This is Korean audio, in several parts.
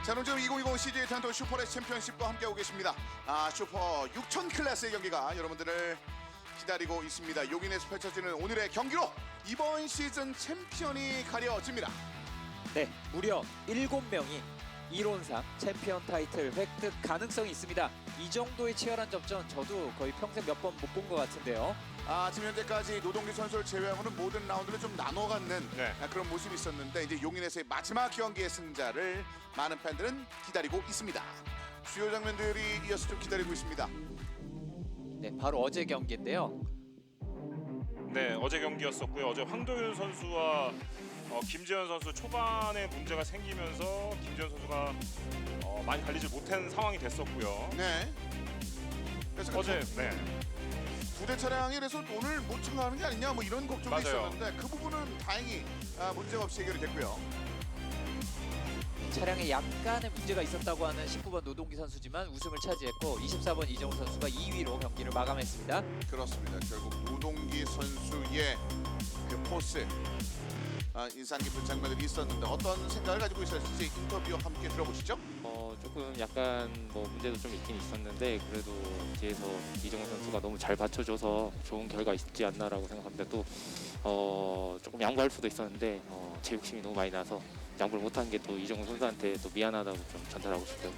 자, 오늘 지금 2020 CJ 탄도 슈퍼레스 챔피언십과 함께하고 계십니다. 슈퍼 6000 클래스의 경기가 여러분들을 기다리고 있습니다. 용인에서 펼쳐지는 오늘의 경기로 이번 시즌 챔피언이 가려집니다. 네, 무려 7명이 이론상 챔피언 타이틀 획득 가능성이 있습니다. 이 정도의 치열한 접전 저도 거의 평생 몇 번 못 본 것 같은데요. 지금 현재까지 노동기 선수를 제외하고는 모든 라운드를 좀 나눠 갖는 그런 모습이 있었는데 이제 용인에서의 마지막 경기의 승자를 많은 팬들은 기다리고 있습니다. 주요 장면들이 이어서 좀 기다리고 있습니다. 네, 바로 어제 경기인데요. 네, 어제 경기였었고요. 어제 황도윤 선수와 김재현 선수 초반에 문제가 생기면서 김재현 선수가 많이 달리지 못한 상황이 됐었고요. 네. 그래서 어제 부대 차량이 그래서 오늘 못 참가하는 게 아니냐 뭐 이런 걱정도 맞아요. 있었는데 그 부분은 다행히 문제가 없이 해결이 됐고요. 차량에 약간의 문제가 있었다고 하는 19번 노동기 선수지만 우승을 차지했고 24번 이정우 선수가 2위로 경기를 마감했습니다. 그렇습니다. 결국 노동기 선수의 그 포스 인상 깊은 장면들이 있었는데 어떤 생각을 가지고 있었을지 인터뷰와 함께 들어보시죠. 조금 약간 문제도 좀 있긴 있었는데 그래도 뒤에서 이정우 선수가 너무 잘 받쳐줘서 좋은 결과 있지 않나라고 생각합니다. 또 조금 양보할 수도 있었는데 제 욕심이 너무 많이 나서 양보를 못한 게 또 이정우 선수한테 또 미안하다고 좀 전달하고 싶어요.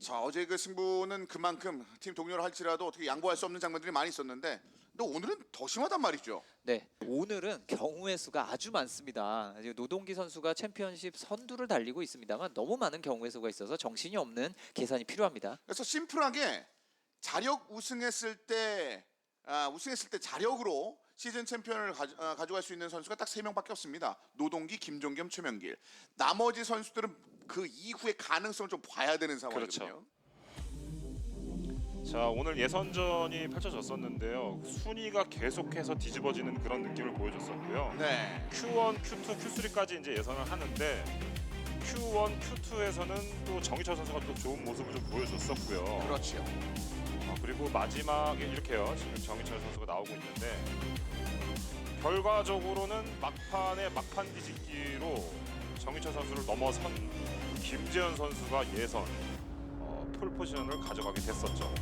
자, 어제 그 승부는 그만큼 팀 동료를 할지라도 어떻게 양보할 수 없는 장면들이 많이 있었는데 근데 오늘은 더 심하단 말이죠. 네, 오늘은 경우의 수가 아주 많습니다. 노동기 선수가 챔피언십 선두를 달리고 있습니다만 너무 많은 경우의 수가 있어서 정신이 없는 계산이 필요합니다. 그래서 심플하게 자력 우승했을 때 자력으로 시즌 챔피언을 가져갈 수 있는 선수가 딱 3명밖에 없습니다. 노동기, 김종겸, 최명길. 나머지 선수들은 그 이후의 가능성을 좀 봐야 되는 상황이거든요. 자, 오늘 예선전이 펼쳐졌었는데요. 순위가 계속해서 뒤집어지는 그런 느낌을 보여줬었고요. 네. Q1, Q2, Q3까지 이제 예선을 하는데 Q1, Q2에서는 또 정희철 선수가 또 좋은 모습을 좀 보여줬었고요. 그렇죠. 그리고 마지막에 이렇게요. 지금 정희철 선수가 나오고 있는데 결과적으로는 막판 뒤집기로 정희철 선수를 넘어선 김재현 선수가 예선 폴 포지션을 가져가게 됐었죠.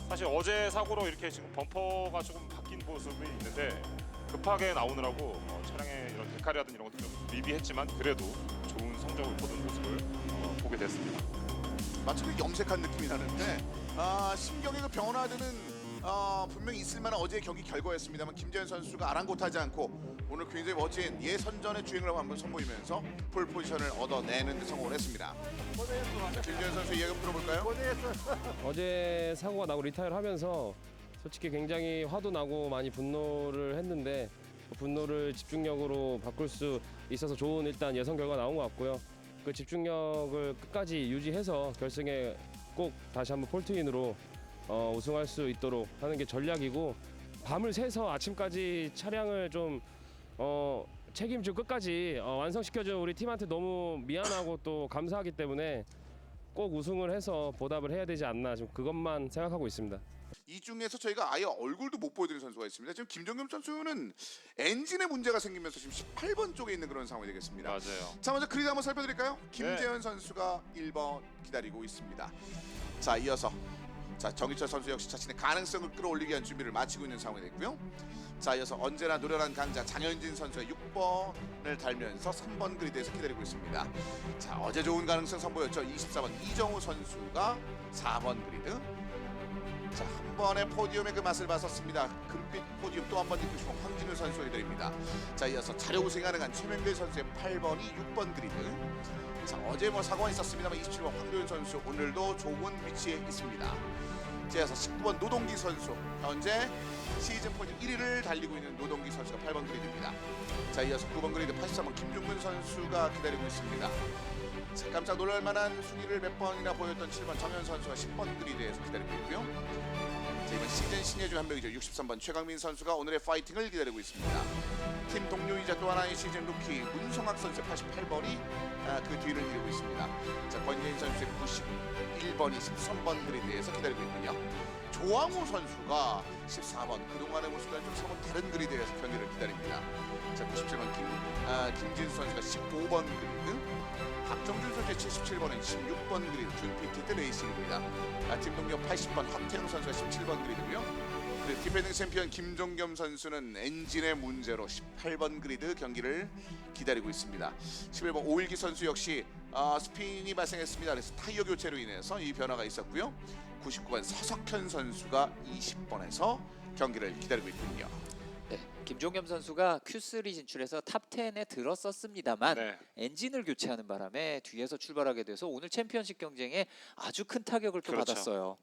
사실 어제 사고로 이렇게 지금 범퍼가 조금 바뀐 모습이 있는데 급하게 나오느라고 차량의 이런 데칼이라든 이런 것도 좀 미비했지만 그래도 좋은 성적을 거둔 모습을 보게 됐습니다. 마치 그 염색한 느낌이 나는데 심경의 그 병원화되는 분명히 있을 만한 어제의 경기 결과였습니다만 김재현 선수가 아랑곳하지 않고 오늘 굉장히 멋진 예선전의 주행을 한번 선보이면서 폴 포지션을 얻어내는 데 성공을 했습니다. 김재현 선수 이야기 들어볼까요? 어제 사고가 나고 리타이어를 하면서 솔직히 굉장히 화도 나고 많이 분노를 했는데 그 분노를 집중력으로 바꿀 수 있어서 좋은 일단 예선 결과 나온 것 같고요. 그 집중력을 끝까지 유지해서 결승에 꼭 다시 한번 폴트인으로 우승할 수 있도록 하는 게 전략이고 밤을 새서 아침까지 차량을 좀 책임지고 끝까지 완성시켜준 우리 팀한테 너무 미안하고 또 감사하기 때문에 꼭 우승을 해서 보답을 해야 되지 않나 지금 그것만 생각하고 있습니다. 이 중에서 저희가 아예 얼굴도 못 보여드리는 선수가 있습니다. 지금 김정겸 선수는 엔진에 문제가 생기면서 지금 18번 쪽에 있는 그런 상황이 되겠습니다. 맞아요. 자, 먼저 그리드 한번 살펴드릴까요? 김재현 선수가 1번 기다리고 있습니다. 자, 이어서 정희철 선수 역시 자신의 가능성을 끌어올리기 위한 준비를 마치고 있는 상황이 됐고요. 자, 이어서 언제나 노련한 강자 장현진 선수가 6번을 달면서 3번 그리드에서 기다리고 있습니다. 자, 어제 좋은 가능성 선보였죠. 24번 이정우 선수가 4번 그리드. 자, 한 번의 포디움의 그 맛을 봤었습니다. 금빛 포디움 또 한 번 입고 싶은 황진우 선수가 기다립니다. 자, 이어서 자력 우승 가능한 최명길 선수의 8번이 6번 그리드. 자, 어제 사고가 있었습니다만 27번 황도윤 선수 오늘도 좋은 위치에 있습니다. 자, 이어서 19번 노동기 선수 현재 시즌 포인트 1위를 달리고 있는 노동기 선수가 8번 그리드입니다. 자, 이어서 9번 그리드 83번 김중근 선수가 기다리고 있습니다. 자, 깜짝 놀랄만한 순위를 몇 번이나 보였던 7번 정현 선수가 10번 그리드에서 기다리고 있고요. 자, 이번 시즌 신예 중 한 명이죠. 63번 최강민 선수가 오늘의 파이팅을 기다리고 있습니다. 팀 동료이자 또 하나의 시즌 루키 문성학 선수 88번이 그 뒤를 이루고 있습니다. 자, 권예인 선수의 91번이 13번 그리드에서 기다리고 있군요. 조항우 선수가 14번 그동안의 모습과는 좀 사뭇 다른 그리드에서 경기를 기다립니다. 자 97번 김진수 선수가 15번 그리드, 박정준 선수의 77번은 16번 그리드 준피티드 레이싱입니다. 팀동경 80번 박태영 선수가 17번 그리드고요. 그리고 디펜딩 챔피언 김종겸 선수는 엔진의 문제로 18번 그리드 경기를 기다리고 있습니다. 11번 오일기 선수 역시 스핀이 발생했습니다. 그래서 타이어 교체로 인해서 이 변화가 있었고요. 99번 서석현 선수가 20번에서 경기를 기다리고 있군요. 네, 김종겸 선수가 Q3 진출해서 탑 10에 들었었습니다만 네. 엔진을 교체하는 바람에 뒤에서 출발하게 돼서 오늘 챔피언십 경쟁에 아주 큰 타격을 또 그렇죠. 받았어요.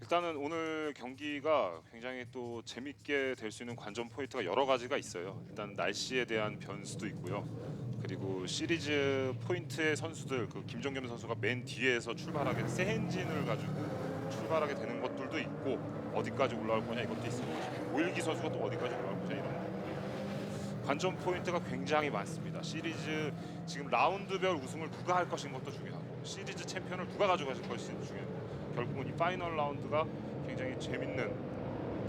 일단은 오늘 경기가 굉장히 또 재밌게 될 수 있는 관전 포인트가 여러 가지가 있어요. 일단 날씨에 대한 변수도 있고요. 그리고 시리즈 포인트의 선수들, 그 김종겸 선수가 맨 뒤에서 출발하게 새 엔진을 가지고 출발하게 되는 것들도 있고, 어디까지 올라올 거냐 이것도 있을 것이고, 오일기 선수가 또 어디까지 올라올 거냐 이런 관전 포인트가 굉장히 많습니다. 시리즈 지금 라운드별 우승을 누가 할 것인 것도 중요하고, 시리즈 챔피언을 누가 가져가실 것인지 중요해요. 결국은 이 파이널 라운드가 굉장히 재밌는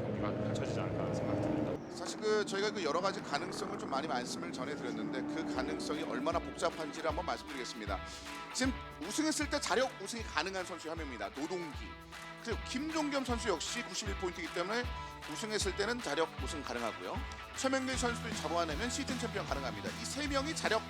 경기가 펼쳐지지 않을까 하는 생각이 듭니다. 사실 저희가 여러 가지 가능성을 좀 많이 말씀을 전해드렸는데 그 가능성이 얼마나 복잡한지를 한번 말씀드리겠습니다. 지금 우승했을 때 자력 우승이 가능한 선수 한 명입니다. 노동기. 그리고 김종겸 선수 역시 91포인트이기 때문에 우승했을 때는 자력 우승 가능하고요. 최명길 선수도 잡아내면 시즌 챔피언 가능합니다. 이 세 명이 자력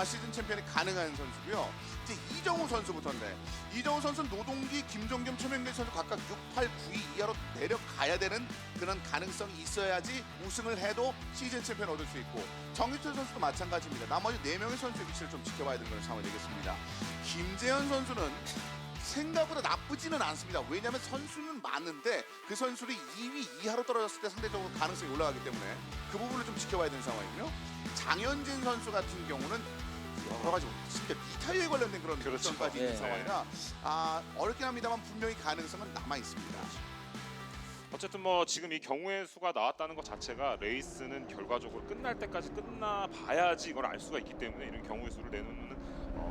시즌 챔피언이 가능한 선수고요. 이제 이정우 선수부터인데, 이정우 선수는 노동기, 김종겸, 최명길 선수 각각 6, 8, 9위 이하로 내려가야 되는 그런 가능성이 있어야지 우승을 해도 시즌 챔피언 얻을 수 있고, 정희철 선수도 마찬가지입니다. 나머지 4명의 선수의 위치를 좀 지켜봐야 되는 그런 상황이 되겠습니다. 김재현 선수는 생각보다 나쁘지는 않습니다. 왜냐하면 선수는 많은데 그 선수들이 2위 이하로 떨어졌을 때 상대적으로 가능성이 올라가기 때문에 그 부분을 좀 지켜봐야 되는 상황이고요. 장현진 선수 같은 경우는 여러 가지 심지어 리타이어에 관련된 그런 그렇죠. 걱정까지 있는 네. 상황이라 어렵긴 합니다만 분명히 가능성은 남아 있습니다. 어쨌든 뭐 지금 이 경우의 수가 나왔다는 것 자체가 레이스는 결과적으로 끝날 때까지 끝나 봐야지 이걸 알 수가 있기 때문에 이런 경우의 수를 내놓는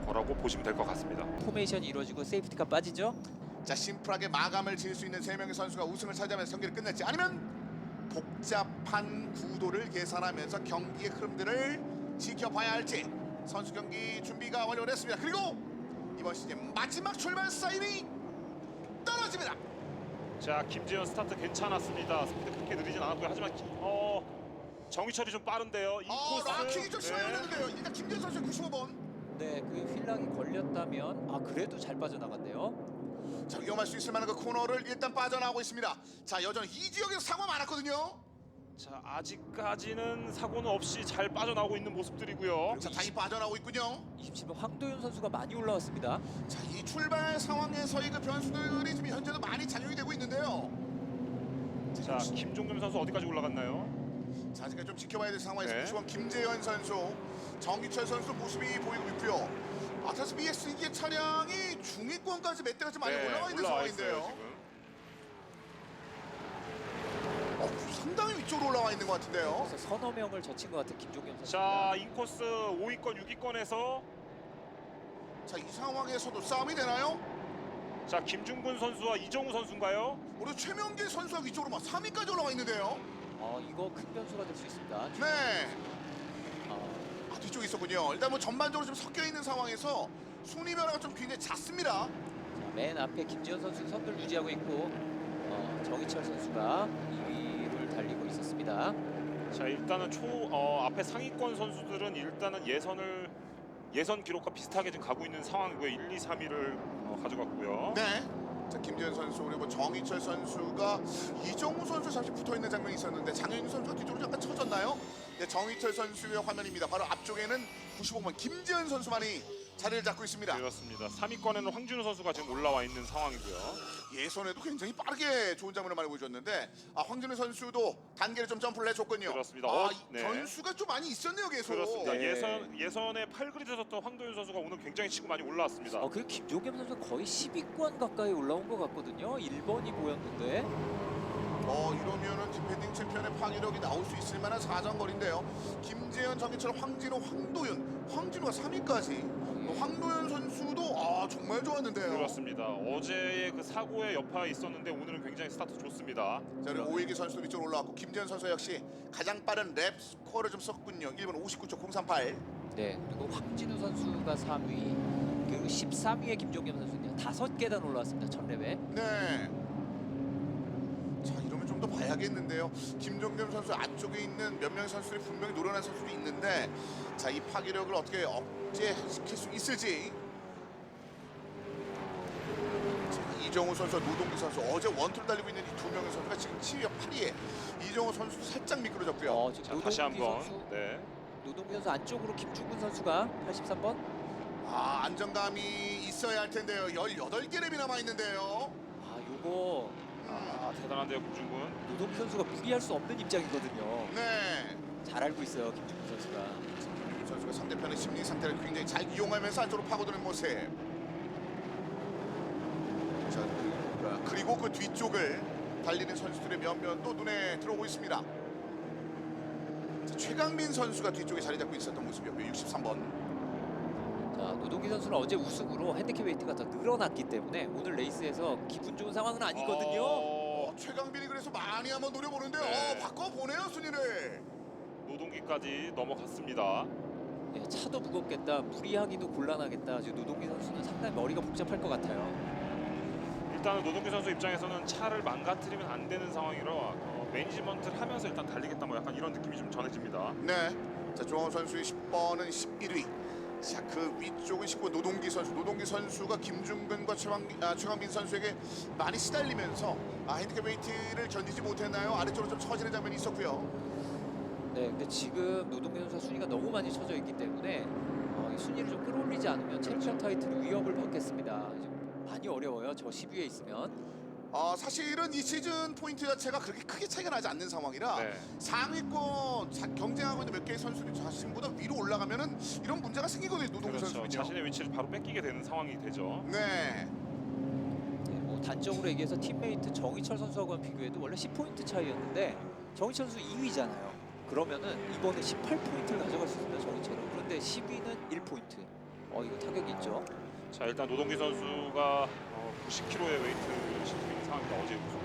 거라고 보시면 될 것 같습니다. 포메이션이 이루어지고 세이프티가 빠지죠. 자, 심플하게 마감을 지을 수 있는 3명의 선수가 우승을 차지하면서 경기를 끝낼지, 아니면 복잡한 구도를 계산하면서 경기의 흐름들을 지켜봐야 할지 선수 경기 준비가 완료됐습니다. 그리고 이번 시즌 마지막 출발 사인이 떨어집니다. 자, 김재현 스타트 괜찮았습니다. 스피드 그렇게 느리진 않았고요. 하지만 정희철이 좀 빠른데요. 이 코스. 락킹이 좀 시간이 걸렸는데요. 일단 김재현 선수 95번. 네, 그 휠락이 걸렸다면 그래도 잘 빠져나갔네요. 자, 위험할 수 있을 만한 그 코너를 일단 빠져나오고 있습니다. 자, 여전히 이 지역에서 사고가 많았거든요. 자, 아직까지는 사고는 없이 잘 빠져나오고 있는 모습들이고요. 자, 다시 빠져나오고 있군요. 27번 황도윤 선수가 많이 올라왔습니다. 자, 이 출발 상황에서의 그 변수들이 지금 현재도 많이 작용이 되고 있는데요. 자, 김종겸 선수 어디까지 올라갔나요? 자, 아직까지 좀 지켜봐야 될 상황에서 네. 90번 김재현 선수, 정기철 선수 모습이 보이고 있고요. 아타스 BS의 차량이 중위권까지 몇 대가 좀 많이 올라와 있는 상황인데요. 지금. 상당히 위쪽으로 올라와 있는 것 같은데요. 그래서 서너 명을 젖힌 것 같은 김종겸 선수. 자, 인코스 5위권, 6위권에서 자, 이 상황에서도 싸움이 되나요? 자, 김중근 선수와 이정우 선수인가요? 우리 최명길 선수가 위쪽으로 막 3위까지 올라와 있는데요. 이거 큰 변수가 될 수 있습니다. 네. 아, 뒤쪽에 있었군요. 일단 뭐 전반적으로 좀 섞여 있는 상황에서 순위 변화가 좀 굉장히 잦습니다. 자, 맨 앞에 김지현 선수 선두를 유지하고 있고 정희철 선수가 2위를 달리고 있었습니다. 자, 일단은 앞에 상위권 선수들은 일단은 예선 기록과 비슷하게 지금 가고 있는 상황이고요. 1, 2, 3위를 가져갔고요. 네. 자, 김재현 선수 그리고 정희철 선수가 이정우 선수 잠시 붙어 있는 장면이 있었는데 장현진 선수가 뒤쪽으로 약간 쳐졌나요? 네, 정희철 선수의 화면입니다. 바로 앞쪽에는 95번 김재현 선수만이 자리를 잡고 있습니다. 그렇습니다. 3위권에는 황준우 선수가 지금 올라와 있는 상황이고요. 예선에도 굉장히 빠르게 좋은 장면을 많이 보여줬는데 황준우 선수도 단계를 좀 점프를 해줬군요. 그렇습니다. 이 변수가 좀 많이 있었네요, 계속. 그렇습니다. 네. 예선에 8그리드 섰던 황도현 선수가 오늘 굉장히 치고 많이 올라왔습니다. 그리고 김종겸 선수 거의 10위권 가까이 올라온 것 같거든요. 1번이 보였는데. 이러면은 디펜딩 챔피언의 파괴력이 나올 수 있을 만한 사정거리인데요. 김재현, 정희철, 황진호, 황도윤, 황진호가 3위까지. 황도윤 선수도 정말 좋았는데요. 그렇습니다. 어제의 그 사고의 여파에 있었는데 오늘은 굉장히 스타트 좋습니다. 자, 그리고 오일기 선수도 위쪽으로 올라왔고 김재현 선수 역시 가장 빠른 랩 스코어를 좀 썼군요. 1분 59초 038. 네, 그리고 황진우 선수가 3위, 그리고 13위에 김종겸 선수는요 5계단 올라왔습니다. 첫 랩에. 네. 자, 이러면 좀 더 봐야겠는데요. 김종겸 선수 앞쪽에 있는 몇 명의 선수들이 분명히 노련한 선수도 있는데, 자, 이 파괴력을 어떻게 억제시킬 수 있을지. 자, 이정우 선수, 노동기 선수 어제 원투를 달리고 있는 이 두 명의 선수가 지금 7위와 8위에 이정우 선수 살짝 미끄러졌고요. 지금 자, 노동기 다시 한번. 선수, 네. 노동기 선수 안쪽으로 김중근 선수가 83번. 안정감이 있어야 할 텐데요. 18개 랩이 남아 있는데요. 요거 대단한데요, 김중근. 노동기 선수가 무리할 수 없는 입장이거든요. 네. 잘 알고 있어요, 김중근 선수가. 김준규 선수가 상대편의 심리 상태를 굉장히 잘 이용하면서 안쪽으로 파고드는 모습. 자, 그리고 그 뒤쪽을 달리는 선수들의 면면도 눈에 들어오고 있습니다. 자, 최강민 선수가 뒤쪽에 자리 잡고 있었던 모습이었고요. 63번. 자, 노동기 선수는 어제 우승으로 핸디캡 웨이트가 더 늘어났기 때문에 오늘 레이스에서 기분 좋은 상황은 아니거든요. 최강민이 그래서 많이 한번 노려보는데요. 네. 바꿔보네요, 순위를. 노동기까지 넘어갔습니다. 네, 차도 무겁겠다, 무리하기도 곤란하겠다. 지금 노동기 선수는 상당히 머리가 복잡할 것 같아요. 일단은 노동기 선수 입장에서는 차를 망가뜨리면 안 되는 상황이라 매니지먼트를 하면서 일단 달리겠다 뭐 약간 이런 느낌이 좀 전해집니다. 네. 자, 조항 선수의 10번은 11위. 자, 그 위쪽은 19번 노동기 선수. 노동기 선수가 김중근과 최강민 선수에게 많이 시달리면서 핸디캡 웨이트를 견디지 못했나요? 아래쪽으로 좀 처지는 장면이 있었고요. 네, 근데 지금 노동기 선수가 순위가 너무 많이 쳐져 있기 때문에 이 순위를 좀 끌어올리지 않으면 챔피언 타이틀 위협을 받겠습니다. 지금 많이 어려워요. 저 10위에 있으면. 사실은 이 시즌 포인트 자체가 그렇게 크게 차이가 나지 않는 상황이라 네. 상위권 경쟁하고 있는 몇 개의 선수들이 자신보다 위로 올라가면은 이런 문제가 생기거든요. 노동기 그렇죠. 선수는요. 자신의 위치를 바로 뺏기게 되는 상황이 되죠. 네. 네, 뭐 단적으로 얘기해서 팀메이트 정희철 선수하고는 비교해도 원래 10포인트 차이였는데 정희철 선수 2위잖아요. 그러면은 이번에 18포인트를 가져갈 수 있습니다. 정희철은. 그런데 10위는 1포인트. 이거 타격이 있죠. 자, 일단 노동기 선수가 90kg의 웨이트를 지키고 있는 상황입니다. 어제 우승.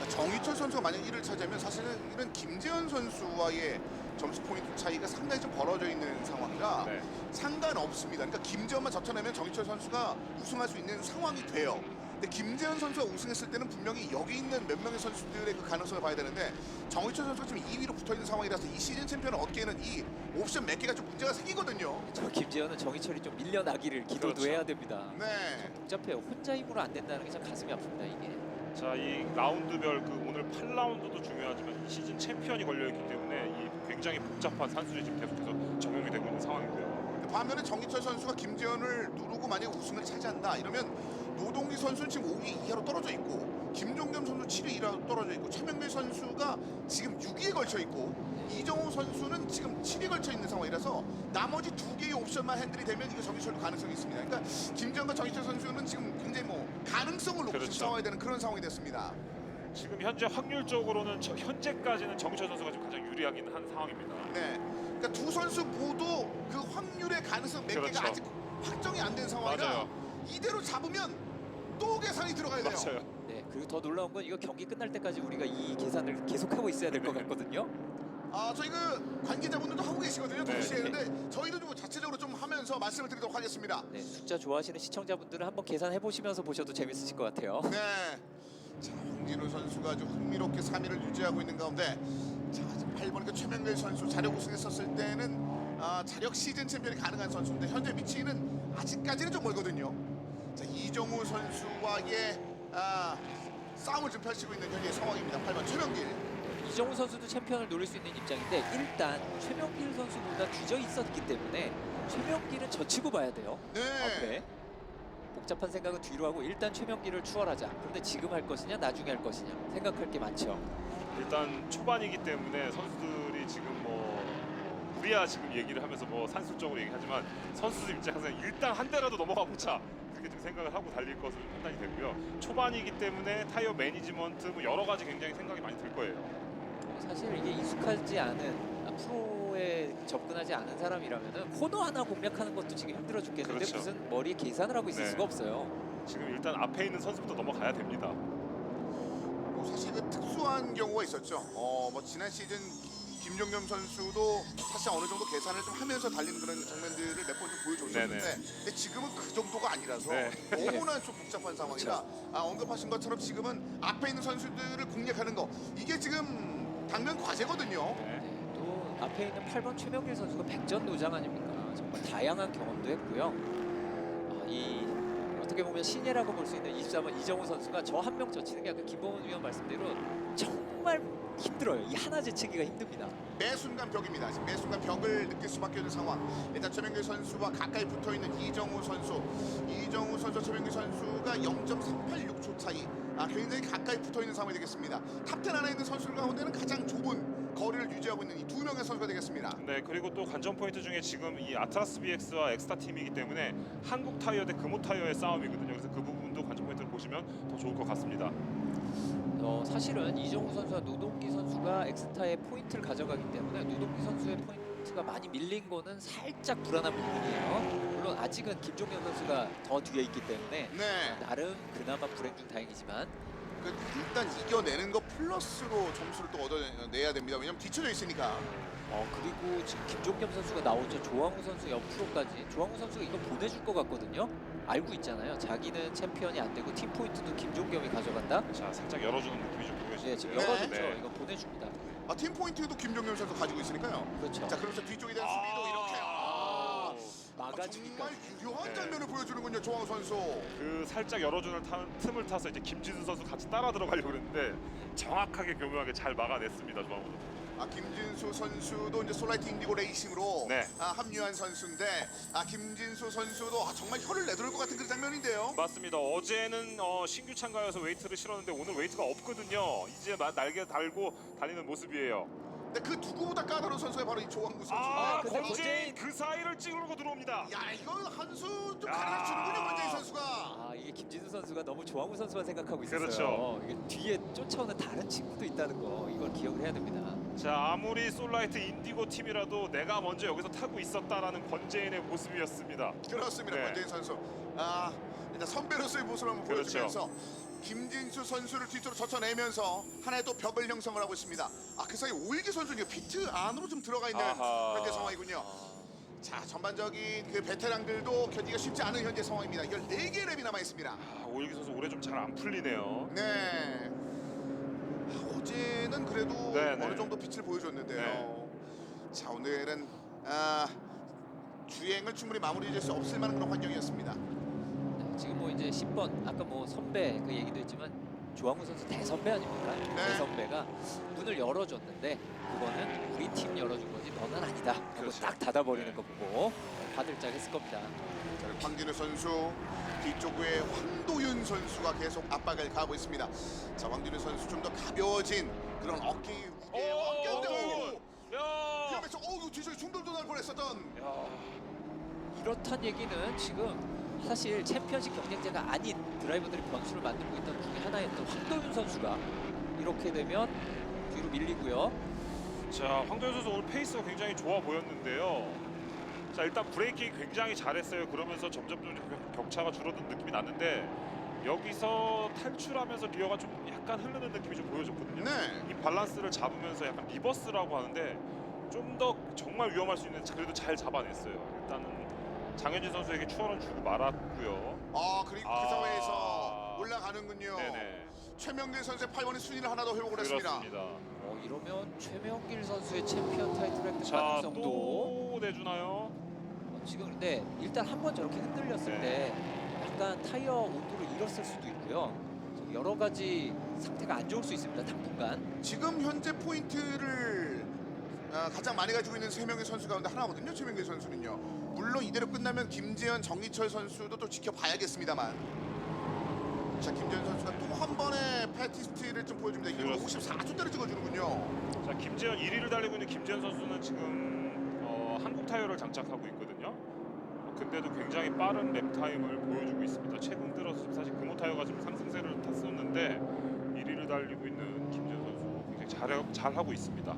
정희철 선수가 만약 1위를 차지하면 사실은 이런 김재현 선수와의 점수 포인트 차이가 상당히 좀 벌어져 있는 상황이라 네. 상관없습니다. 그러니까 김재현만 젖혀내면 정희철 선수가 우승할 수 있는 상황이 돼요. 근데 김재현 선수가 우승했을 때는 분명히 여기 있는 몇 명의 선수들의 그 가능성을 봐야 되는데 정희철 선수가 지금 2위로 붙어있는 상황이라서 이 시즌 챔피언을 얻기에는 이 옵션 몇 개가 좀 문제가 생기거든요. 저 김재현은 정희철이 좀 밀려나기를 기도도 그렇죠. 해야 됩니다. 네. 복잡해요. 혼자 힘으로 안 된다는 게 참 가슴이 아픕니다. 이게. 자, 이 라운드별 그 오늘 8라운드도 중요하지만 이 시즌 챔피언이 걸려 있기 때문에 이 굉장히 복잡한 산술이 지금 계속해서 적용이 되고 있는 상황이고요. 반면에 정희철 선수가 김재현을 누르고 만약 우승을 차지한다 이러면 노동기 선수는 지금 5위 이하로 떨어져 있고 김종겸 선수 7위 이하로 떨어져 있고 최명길 선수가 지금 6위에 걸쳐 있고 이정우 선수는 지금 7위에 걸쳐 있는 상황이라서 나머지 두 개의 옵션만 핸들이 되면 이거 정희철도 가능성이 있습니다. 그러니까 김재현과 정희철 선수는 지금 굉장히 뭐 가능성을 놓고 그렇죠. 지금 싸워야 되는 그런 상황이 됐습니다. 지금 현재 확률적으로는 현재까지는 정희철 선수가 지금 가장 유리하긴 한 상황입니다. 네. 그러니까 두 선수 모두 그 확률의 가능성 몇 그렇죠. 개가 아직 확정이 안 된 상황이라 맞아요. 이대로 잡으면 또 계산이 들어가야 돼요. 맞아요. 네, 그리고 더 놀라운 건 이거 경기 끝날 때까지 우리가 이 계산을 계속하고 있어야 될 것 같거든요. 저희 그 관계자분들도 하고 계시거든요. 네. 동시에. 근데 저희도 좀 자체적으로 좀 하면서 말씀을 드리도록 하겠습니다. 네, 숫자 좋아하시는 시청자분들은 한번 계산해 보시면서 보셔도 재밌으실 것 같아요. 네. 자, 황진우 선수가 아주 흥미롭게 3위를 유지하고 있는 가운데 자, 8번 최명길 선수 자력 우승했었을 때는 자력 시즌 챔피언이 가능한 선수인데 현재 위치는 아직까지는 좀 멀거든요. 자, 이정우 선수와의 싸움을 좀 펼치고 있는 현재 상황입니다. 8번 최명길. 이정우 선수도 챔피언을 노릴 수 있는 입장인데 일단 최명길 선수보다 뒤져 있었기 때문에 최명길은 젖히고 봐야 돼요. 네. 앞에. 복잡한 생각은 뒤로 하고 일단 최명길을 추월하자. 그런데 지금 할 것이냐 나중에 할 것이냐 생각할 게 많죠. 일단 초반이기 때문에 선수들이 지금 뭐 우리야 지금 얘기를 하면서 뭐 산술적으로 얘기하지만 선수들 입장에서 일단 한 대라도 넘어가 보자 그렇게 좀 생각을 하고 달릴 것으로 판단이 되고요. 초반이기 때문에 타이어 매니지먼트 뭐 여러 가지 굉장히 생각이 많이 들 거예요. 사실 이게 익숙하지 않은 프로에 접근하지 않은 사람이라면은 코너 하나 공략하는 것도 지금 힘들어 죽겠는데 그렇죠. 무슨 머리에 계산을 하고 있을 네. 수가 없어요. 지금 일단 앞에 있는 선수부터 넘어가야 됩니다. 뭐 사실 그 특수한 경우가 있었죠. 뭐 지난 시즌 김종겸 선수도 사실 어느 정도 계산을 좀 하면서 달리는 그런 장면들을 몇 번 좀 보여줬었는데, 네네. 근데 지금은 그 정도가 아니라서 네. 너무나 좀 복잡한 상황이라 언급하신 것처럼 지금은 앞에 있는 선수들을 공략하는 거 이게 지금 당면 과제거든요. 네. 네, 또 앞에 있는 8번 최명길 선수가 백전 노장 아닙니까? 정말 다양한 경험도 했고요. 이 어떻게 보면 신예라고 볼 수 있는 24번 이정우 선수가 저 한 명 젖히는 게 아까 김범훈 위원 말씀대로 정말 힘들어요. 이 하나 제치기가 힘듭니다. 매 순간 벽입니다. 지금 매 순간 벽을 느낄 수밖에 없는 상황. 일단 최명길 선수와 가까이 붙어 있는 이정우 선수, 최명길 선수가 0.386초 차이. 굉장히 가까이 붙어 있는 상황이 되겠습니다. 탑10 안에 있는 선수들 가운데는 가장 좁은 거리를 유지하고 있는 이 두 명의 선수가 되겠습니다. 네, 그리고 또 관전 포인트 중에 지금 이 아트라스 BX와 엑스타 팀이기 때문에 한국 타이어 대 금호 타이어의 싸움이거든요. 그래서 그 부분도 관전 포인트를 보시면 더 좋을 것 같습니다. 사실은 이정우 선수와 노동기 선수가 엑스타의 포인트를 가져가기 때문에 노동기 선수의 포인트가 많이 밀린 거는 살짝 불안한 부분이에요. 물론 아직은 김종현 선수가 더 뒤에 있기 때문에 네. 나름 그나마 불행 중 다행이지만 일단 이겨내는 거 플러스로 점수를 또 얻어내야 됩니다. 왜냐면 뒤쳐져 있으니까. 그리고 지금 김종겸 선수가 나오죠. 조항우 선수 옆으로까지. 조항우 선수가 이거 보내줄 것 같거든요. 알고 있잖아요. 자기는 챔피언이 안 되고 팀 포인트도 김종겸이 가져간다. 자, 살짝 열어주는 느낌이 좀 보여지는데요. 네, 지금 네. 열어줬죠. 네. 이거 보내줍니다. 팀 포인트도 김종겸 선수 가지고 있으니까요. 그렇죠. 자, 그러면서 뒤쪽에 대한 수비도 이렇게. 막아주니까. 정말 유효한 네. 장면을 보여주는군요, 조항우 선수. 그 살짝 열어주는 틈을 타서 이제 김진수 선수 같이 따라 들어가려고 그랬는데 정확하게 교묘하게 잘 막아냈습니다. 조항우 선수. 김진수 선수도 이제 솔라이트 인디고 레이싱으로 네. 합류한 선수인데 김진수 선수도 정말 혀를 내두를 것 같은 그런 장면인데요. 맞습니다. 어제는 신규 참가여서 웨이트를 실었는데 오늘 웨이트가 없거든요. 이제 날개 달고 달리는 모습이에요. 근데 그 누구보다 까다로운 선수가 바로 이 조항우 선수인데. 근데 권재인 그 사이를 찌르고 들어옵니다. 야, 이거 한 수 좀 야. 가르쳐 주는군요, 권재인 선수가. 이게 김진수 선수가 너무 조항우 선수만 생각하고 있었어요. 그렇죠. 이게 뒤에 쫓아오는 다른 친구도 있다는 거 이걸 기억을 해야 됩니다. 자, 아무리 솔라이트 인디고 팀이라도 내가 먼저 여기서 타고 있었다라는 권재인의 모습이었습니다. 그렇습니다, 네. 권재인 선수. 일단 선배로서의 모습을 한번 그렇죠. 보여주면서 김진수 선수를 뒤쪽으로 젖혀내면서 하나의 또 벽을 형성을 하고 있습니다. 그 사이 오일기 선수는 피트 안으로 좀 들어가 있는 아하. 현재 상황이군요. 자, 전반적인 그 베테랑들도 견디기가 쉽지 않은 현재 상황입니다. 14개의 랩이 남아 있습니다. 오일기 선수 올해 좀 잘 안 풀리네요. 네. 어제는 그래도 네네. 어느 정도 빛을 보여줬는데요. 자, 오늘은 주행을 충분히 마무리 지을 수 없을 만한 그런 환경이었습니다. 네, 지금 뭐 이제 10번 아까 뭐 선배 그 얘기도 했지만 조항우 선수 대선배 아닙니까? 네. 대선배가 문을 열어줬는데 그거는 우리 팀 열어준 거지 너는 아니다 하고 그렇죠. 딱 닫아버리는 네. 거 보고 바들짝했을 겁니다. 자, 황진우 선수 뒤쪽에 황도윤 선수가 계속 압박을 가하고 있습니다. 자, 황진우 선수 좀 더 가벼워진 그런 어깨 무게와 야! 위험해서 뒤쪽에 충돌도 날 뻔했었던. 야! 이렇단 얘기는 지금 사실 챔피언십 경쟁자가 아닌 드라이버들이 변수를 만들고 있던 중에 하나였던 황도윤 선수가 이렇게 되면 뒤로 밀리고요. 자, 황도현 선수 오늘 페이스가 굉장히 좋아 보였는데요. 자, 일단 브레이킹 굉장히 잘했어요. 그러면서 점점 좀 격차가 줄어든 느낌이 났는데 여기서 탈출하면서 리어가 좀 약간 흐르는 느낌이 좀 보여졌거든요. 네. 이 밸런스를 잡으면서 약간 리버스라고 하는데 좀 더 정말 위험할 수 있는 그래도 잘 잡아냈어요. 일단은 장현진 선수에게 추월은 주고 말았고요. 그리고 그 상황에서 올라가는군요. 네네. 최명길 선수의 8번의 순위를 하나 더 회복을 했습니다. 그렇습니다. 이러면 최명길 선수의 챔피언 타이틀 획득 자, 가능성도 또 내주나요? 지금 근데 일단 한 번 저렇게 흔들렸을 때 약간 타이어 온도를 잃었을 수도 있고요. 여러 가지 상태가 안 좋을 수 있습니다. 당분간. 지금 현재 포인트를 가장 많이 가지고 있는 3명의 선수 가운데 하나거든요. 최명길 선수는요. 물론 이대로 끝나면 김재현, 정희철 선수도 또 지켜봐야겠습니다만. 자, 김재현 선수가 또 한 번의 패티스트를 좀 보여줍니다. 이거 그렇습니다. 54초대를 찍어주는군요. 자, 김재현 1위를 달리고 있는 김재현 선수는 지금 타이어를 장착하고 있거든요. 근데도 굉장히 빠른 랩 타임을 보여주고 있습니다. 최근 들어서 사실 금호 타이어가 좀 상승세를 탔었는데 1위를 달리고 있는 김재현 선수 굉장히 잘하고 있습니다.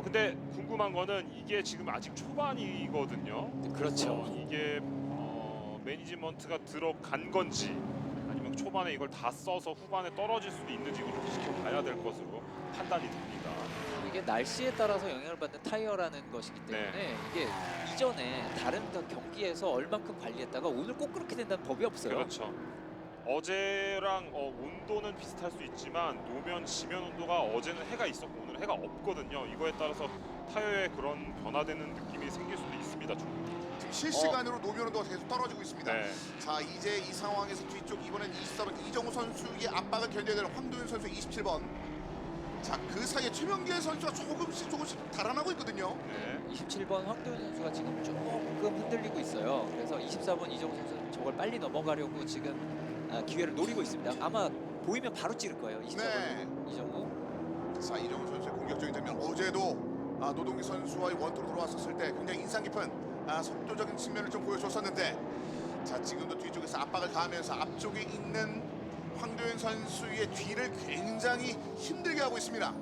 근데 궁금한 거는 이게 지금 아직 초반이거든요. 그렇죠. 이게 매니지먼트가 들어간 건지 아니면 초반에 이걸 다 써서 후반에 떨어질 수도 있는지 이걸 좀 지켜봐야 될 것으로 판단이 됩니다. 이게 날씨에 따라서 영향을 받는 타이어라는 것이기 때문에 이게 이전에 다른 경기에서 얼만큼 관리했다가 오늘 꼭 그렇게 된다는 법이 없어요. 그렇죠. 어제랑 온도는 비슷할 수 있지만 노면 지면 온도가 어제는 해가 있었고 오늘 해가 없거든요. 이거에 따라서 타이어에 그런 변화되는 느낌이 생길 수도 있습니다. 지금 실시간으로 노면 온도가 계속 떨어지고 있습니다. 네. 자, 이제 이 상황에서 뒤쪽 이번엔 24번 이정우 선수의 압박을 견뎌야 되는 황도현 선수 27번. 자, 그 사이에 최명길 선수가 조금씩 달아나고 있거든요. 네. 27번 황도현 선수가 지금 조금 흔들리고 있어요. 그래서 24번 이정우 선수는 저걸 빨리 넘어가려고 지금 기회를 노리고 있습니다. 아마 보이면 바로 찌를 거예요. 24번 네. 이정우. 자, 이정우 선수의 공격적인 장면. 어제도 노동기 선수와의 원투로 들어왔었을 때 굉장히 인상 깊은 속도적인 측면을 좀 보여줬었는데, 자, 지금도 뒤쪽에서 압박을 가하면서 앞쪽에 있는 황도현 선수의 뒤를 굉장히 힘들게 하고 있습니다.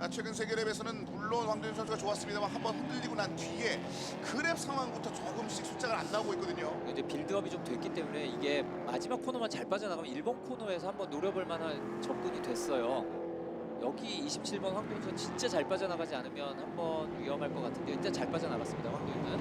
최근 세계랩에서는 물론 황도현 선수가 좋았습니다만 한번 흔들리고 난 뒤에 그 랩 상황부터 조금씩 숫자가 안 나오고 있거든요. 이제 빌드업이 좀 됐기 때문에 이게 마지막 코너만 잘 빠져나가면 1번 코너에서 한번 노려볼 만한 접근이 됐어요. 여기 27번 황도현 선수 진짜 잘 빠져나가지 않으면 한번 위험할 것 같은데 일단 잘 빠져나갔습니다. 황도현은.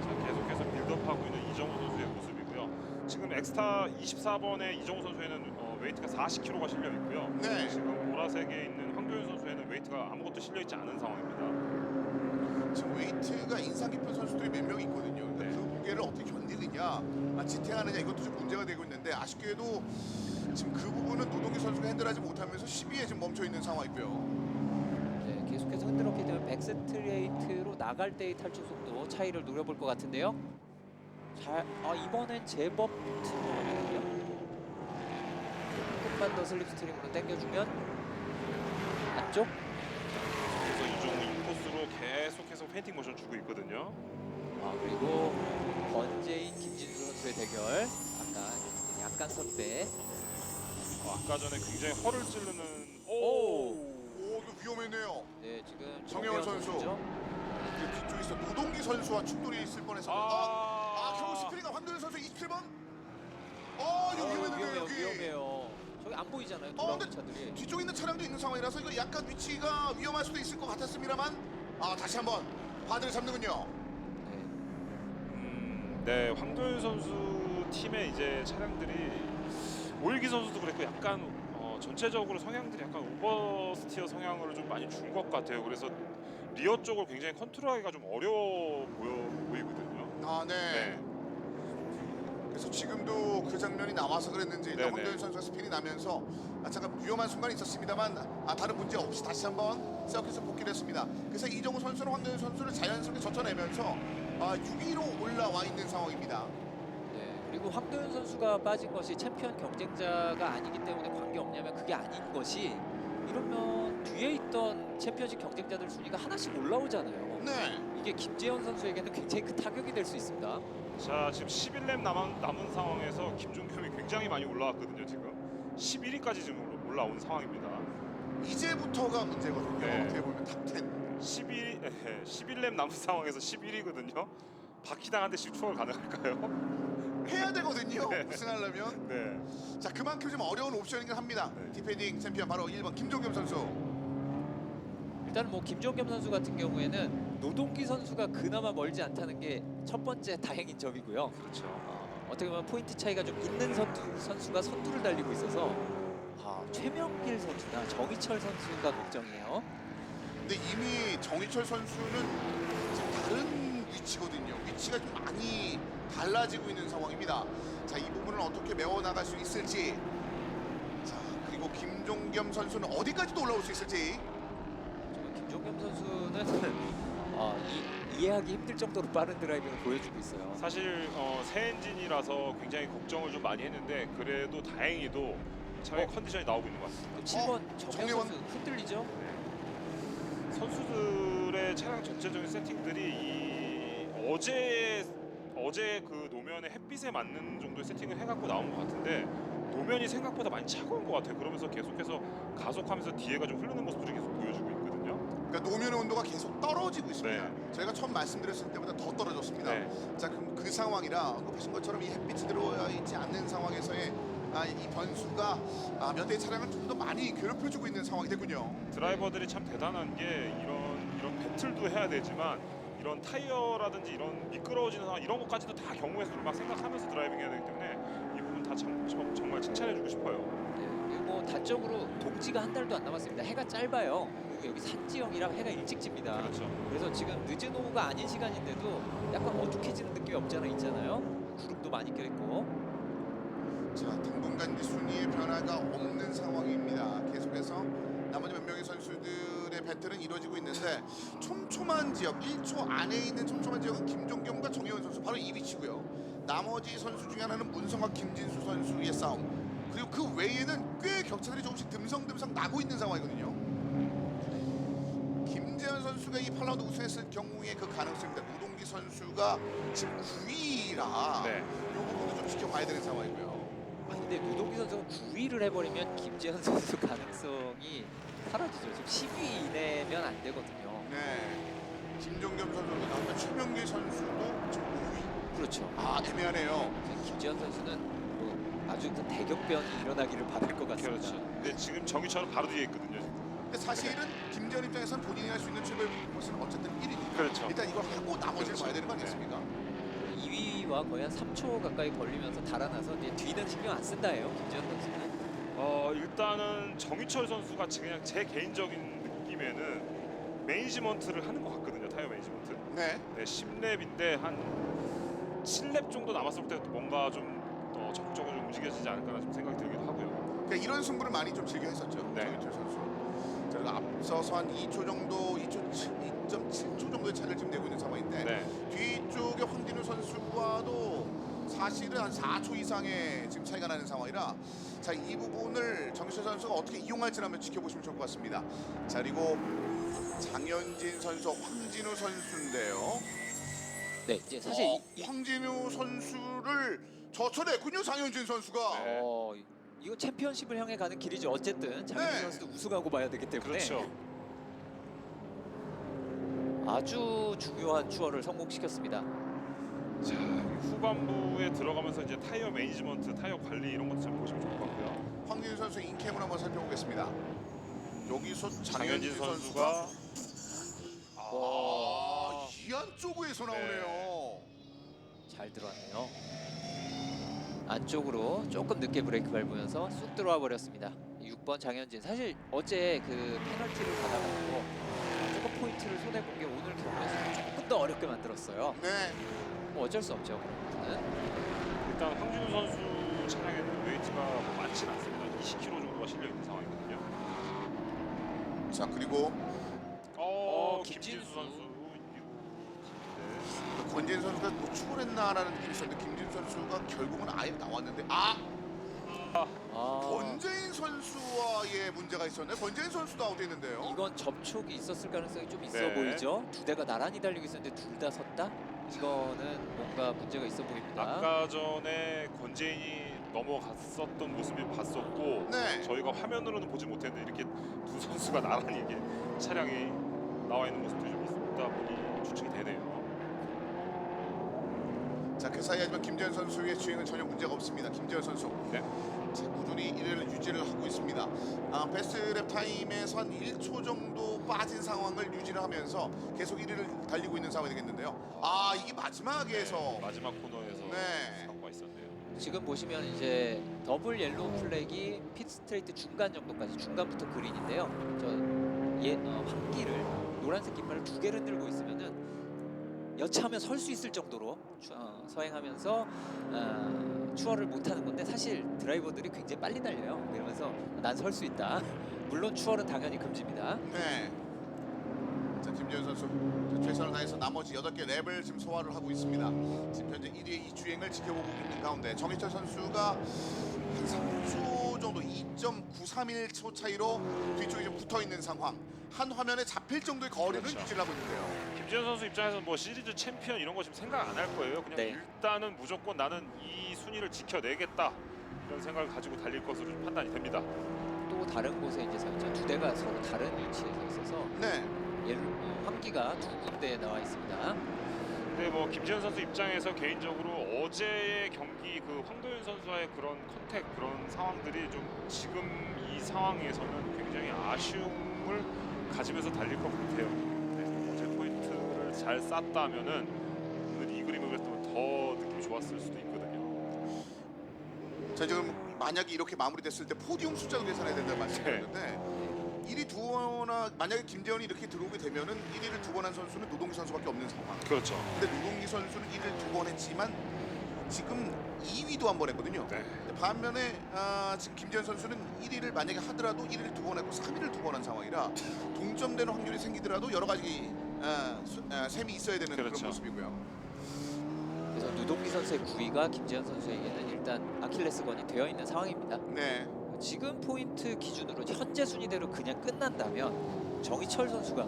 자, 계속해서 빌드업하고 있는 이정우 선수의 모습이고요. 지금 엑스타 24번의 이정우 선수에는 웨이트가 40kg가 실려 있고요. 네. 지금 보라색에 있는 황도현 선수에는 웨이트가 아무것도 실려 있지 않은 상황입니다. 지금 웨이트가 인상 깊은 선수들이 몇 명 있거든요. 그러니까 네. 그 무게를 어떻게 견디느냐, 지탱하느냐 이것도 좀 문제가 되고 있는데 아쉽게도 지금 그 부분은 노동기 선수가 핸들하지 못하면서 10위에 지금 멈춰 있는 상황이고요. 네, 계속해서 흔들었기 때문에 백스트레이트로 나갈 때의 탈출 속도 차이를 노려볼 것 같은데요. 이번엔 제법 튼튼하거든요. 조금만 더 슬립스트림으로 당겨주면 안쪽. 그래서 이정우 인코스로 계속해서 페인팅 모션 주고 있거든요. 그리고 권재인 김진수 선수의 대결. 약간 선배. 아까 전에 굉장히 허를 찌르는 오! 이거 위험했네요. 네, 지금 정혜원 선수. 선수죠. 그 뒤쪽에서 노동기 선수와 충돌이 있을 뻔해서 결국 스피리가 황도현 선수 27번. 이거 위험했는데요, 여기. 위험해요. 저기 안 보이잖아요. 근데 돌아오는 차들이. 뒤쪽에 있는 차량도 있는 상황이라서 이거 약간 위치가 위험할 수도 있을 것 같았습니다만 다시 한번 바늘을 잡는군요. 네, 황도현 선수 팀의 이제 차량들이 오일기 선수도 그랬고 약간 전체적으로 성향들이 약간 오버스티어 성향으로 좀 많이 준 것 같아요. 그래서 리어 쪽을 굉장히 컨트롤하기가 좀 어려워 보이거든요. 네. 그래서 지금도 그 장면이 나와서 그랬는지 일단 네네. 황도현 선수가 스피이 나면서 잠깐 위험한 순간이 있었습니다만 다른 문제 없이 다시 한번 서킷에 복귀를 했습니다. 그래서 이정우 선수는 황도현 선수를 자연스럽게 젖혀내면서 6위로 올라와 있는 상황입니다. 네, 그리고 황도현 선수가 빠진 것이 챔피언 경쟁자가 아니기 때문에 관계없냐면 그게 아닌 것이 이러면 뒤에 있던 챔피언십 경쟁자들 순위가 하나씩 올라오잖아요. 네. 이게 김재현 선수에게는 굉장히 큰 타격이 될 수 있습니다. 자, 지금 11렙 남은 상황에서 김종겸이 굉장히 많이 올라왔거든요. 지금 11위까지 지금 올라온 상황입니다. 이제부터가 문제거든요. 네. 어떻게 보면 탑10. 11렙 남은 상황에서 11위거든요. 바퀴당 한 대씩 추월 가능할까요? 해야 되거든요. 네. 우승하려면. 네. 자, 그만큼 좀 어려운 옵션이긴 합니다. 네. 디펜딩 챔피언 바로 1번 김종겸 선수. 일단 뭐 김종겸 선수 같은 경우에는 노동기 선수가 그나마 멀지 않다는 게 첫 번째 다행인 점이고요. 그렇죠. 어떻게 보면 포인트 차이가 좀 있는 선수가 선두를 달리고 있어서 최명길 선수나 정희철 선수가 걱정이에요. 근데 이미 정희철 선수는 지금 다른 위치거든요. 위치가 좀 많이 달라지고 있는 상황입니다. 자, 이 부분을 어떻게 메워나갈 수 있을지. 자, 그리고 김종겸 선수는 어디까지도 올라올 수 있을지. 지금 김종겸 선수는 이해하기 힘들 정도로 빠른 드라이빙을 보여주고 있어요. 사실 새 엔진이라서 굉장히 걱정을 좀 많이 했는데 그래도 다행히도 차의 컨디션이 나오고 있는 것 같습니다. 7번 정혜원 정혜원. 선수 흔들리죠? 선수들의 차량 전체적인 세팅들이 이 어제 그 노면의 햇빛에 맞는 정도의 세팅을 해갖고 나온 것 같은데 노면이 생각보다 많이 차가운 것 같아요. 그러면서 계속해서 가속하면서 뒤에가 좀 흐르는 모습들이 계속 보여주고 있거든요. 그러니까 노면의 온도가 계속 떨어지고 있습니다. 네. 저희가 처음 말씀드렸을 때보다 더 떨어졌습니다. 네. 자, 그럼 그 상황이라 보신 것처럼 이 햇빛이 들어와 있지 않는 상황에서의 이 변수가 몇 대의 차량을 좀 더 많이 괴롭혀주고 있는 상황이 되군요. 드라이버들이 참 대단한 게 이런 배틀도 해야 되지만 이런 타이어라든지 이런 미끄러워지는 상황 이런 것까지도 다 경우의 수를 막 생각하면서 드라이빙 해야 되기 때문에 이 부분 다 정말 칭찬해주고 싶어요. 네, 그리고 뭐 단적으로 동지가 한 달도 안 남았습니다. 해가 짧아요. 그리고 여기 산 지형이라 해가 일찍 집니다. 그렇죠. 그래서 지금 늦은 오후가 아닌 시간인데도 약간 어둑해지는 느낌이 없지 않아 있잖아요. 구름도 많이 껴있고. 자, 당분간 이 순위의 변화가 없는 상황입니다. 계속해서 나머지 몇 명의 선수들의 배틀은 이루어지고 있는데 촘촘한 지역, 1초 안에 있는 촘촘한 지역은 김종겸과 정혜원 선수 바로 이 위치고요. 나머지 선수 중에 하나는 문성과 김진수 선수의 싸움. 그리고 그 외에는 꽤 격차들이 조금씩 듬성듬성 나고 있는 상황이거든요. 김재현 선수가 이 8라운드 우승했을 경우의 그 가능성입니다. 노동기 선수가 지금 9위라 네. 이 부분도 좀 지켜봐야 되는 상황이고요. 근데 노동기 선수가 9위를 해버리면 김재현 선수 가능성이 사라지죠. 지금 10위 이내면 안 되거든요. 네. 김종겸 선수도 나오면 최명길 선수도 지금 5위. 그렇죠. 애매하네요. 김재현 선수는 뭐 아주 큰 대격변이 일어나기를 바랄 것 같습니다. 그렇죠. 근데 지금 정희철은 바로 뒤에 있거든요. 근데 사실은 김재현 입장에서는 본인이 할 수 있는 최고의 것은 어쨌든 1위니까. 그렇죠. 일단 이걸 하고 나머지를 그렇죠. 봐야 되는 거 아니겠습니까? 2위와 거의 한 3초 가까이 걸리면서 달아나서 이제 뒤는 신경 안 쓴다예요. 김재현 선수는. 일단은 정희철 선수가 그냥 제 개인적인 느낌에는 매니지먼트를 하는 것 같거든요. 타이어 매니지먼트. 네. 네, 10랩인데 한 7랩 정도 남았을 때 뭔가 좀 더 적극적으로 좀 움직여지지 않을까나 좀 생각이 들기도 하고요. 그러니까 이런 승부를 많이 좀 즐겨 했었죠. 네. 정희철 선수. 자, 그리고 앞서서 한 2초 정도, 2.7초 정도의 차이를 지금 내고 있는 상황인데 네. 뒤쪽에 황진우 선수와도 사실은 한 4초 이상의 지금 차이가 나는 상황이라 자, 이 부분을 정희철 선수가 어떻게 이용할지 한번 지켜보시면 좋을 것 같습니다. 자, 그리고 장현진 선수, 황진우 선수인데요. 네, 이제 사실 황진우 선수를 젖혀냈군요, 장현진 선수가. 네. 이거 챔피언십을 향해 가는 길이죠. 어쨌든 장현진 네. 선수도 우승하고 봐야 되기 때문에 그렇죠. 아주 중요한 추월을 성공시켰습니다. 자, 후반부에 들어가면서 이제 타이어 매니지먼트, 타이어 관리 이런 것도 좀 보시면 좋을 것 같고요. 황진우 선수 인캠을 한번 살펴보겠습니다. 여기서 장현진 장현진 선수가 선수가 이 안쪽에서 나오네요. 잘 들어왔네요. 안쪽으로 조금 늦게 브레이크 밟으면서 쑥 들어와 버렸습니다. 6번 장현진. 사실 어제 그 페널티를 받아가지고 조금 포인트를 손해 본 게 오늘 경기에서 조금 더 어렵게 만들었어요. 네. 뭐 어쩔 수 없죠. 그런 부분은. 일단 황준우 선수 차량에는 웨이트가 뭐 많지는 않습니다. 20kg 정도가 실려 있는 상황이거든요. 자, 그리고 김진수 김진수. 선수. 권재인 선수가 뭐 추월했나라는 느낌이 있었는데 김진 선수가 결국은 아예 나왔는데 권재인 선수와의 문제가 있었네. 권재인 선수도 아웃됐는데요. 이건 접촉이 있었을 가능성이 좀 있어 네. 보이죠. 두 대가 나란히 달리고 있었는데 둘 다 섰다? 이거는 뭔가 문제가 있어 보입니다. 아까 전에 권재인이 넘어갔었던 모습을 봤었고 네. 저희가 화면으로는 보지 못했는데 이렇게 두 선수가 나란히 이렇게 차량이 나와 있는 모습들이 좀 있다 보니 추측이 되네요. 자, 그 사이 하지만 김재현 선수의 주행은 전혀 문제가 없습니다. 김재현 선수. 네. 자, 꾸준히 1위를 유지를 하고 있습니다. 베스트 랩 타임에서 한 1초 정도 빠진 상황을 유지를 하면서 계속 1위를 달리고 있는 상황이 되겠는데요. 이게 마지막에서 네, 마지막 코너에서 네. 사고가 있었네요. 지금 보시면 이제 더블 옐로우 플래기 핏 스트레이트 중간 정도까지 중간부터 그린인데요. 환기를 노란색 깃발을 2개를 들고 있으면은 여차하면 설 수 있을 정도로 서행하면서 추월을 못하는 건데 사실 드라이버들이 굉장히 빨리 달려요. 그러면서 난 설 수 있다. 물론 추월은 당연히 금지입니다. 네. 자, 김재현 선수 자, 최선을 다해서 나머지 8개 랩을 지금 소화를 하고 있습니다. 지금 현재 1위의 이 주행을 지켜보고 있는 가운데 정희철 선수가 한 3초 정도 2.931초 차이로 뒤쪽에 좀 붙어 있는 상황. 한 화면에 잡힐 정도의 거리를 그렇죠. 유지를 하고 있는데요. 김지현 선수 입장에서 뭐 시리즈 챔피언 이런 거 지금 생각 안 할 거예요. 그냥 네. 일단은 무조건 나는 이 순위를 지켜내겠다 이런 생각을 가지고 달릴 것으로 좀 판단이 됩니다. 또 다른 곳에 이제 서 두 대가 서로 다른 위치에서 있어서 네. 환기가 두 군데에 나와 있습니다. 근데 뭐 김지현 선수 입장에서 개인적으로 어제의 경기 그 황도현 선수와의 그런 컨택 그런 상황들이 좀 지금 이 상황에서는 굉장히 아쉬움을 가지면서 달릴 것 같아요. 네, 어제 포인트를 잘 쌌다면은 오늘 이 그림을 그랬다면 더 느낌이 좋았을 수도 있거든요. 자, 지금 만약에 이렇게 마무리됐을 때 포디움 숫자도 계산해야 된다는 말씀드렸는데 1위 두거나 만약에 김재현이 이렇게 들어오게 되면은 1위를 두 번 한 선수는 노동기 선수밖에 없는 상황. 그렇죠. 근데 노동기 선수는 1위를 두 번 했지만 지금 2위도 한 번 했거든요. 네. 근데 반면에 지금 김재현 선수는 1위를 만약에 하더라도 1위를 두 번 했고 3위를 두 번 한 상황이라 동점되는 확률이 생기더라도 여러 가지 셈이 있어야 되는 그렇죠. 그런 모습이고요. 그래서 누동기 선수의 9위가 김재현 선수에게는 일단 아킬레스건이 되어 있는 상황입니다. 네. 지금 포인트 기준으로 현재 순위대로 그냥 끝난다면 정희철 선수가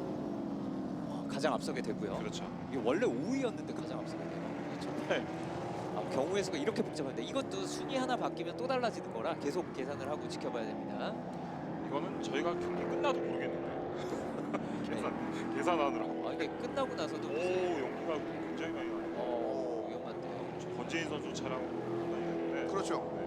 가장 앞서게 되고요. 그렇죠. 이게 원래 5위였는데 가장 앞서게 돼요. 정말 경우의 수가 이렇게 복잡한데 이것도 순위 하나 바뀌면 또 달라지는 거라 계속 계산을 하고 지켜봐야 됩니다. 이거는 저희가 경기 끝나도 모르겠는데요. 계산하느라고. 이게 끝나고 나서도 오, 연기가 굉장히 많이 나요. 위험한데요. 권재인 선수 차량으로 판단이 되는데. 그렇죠. 네.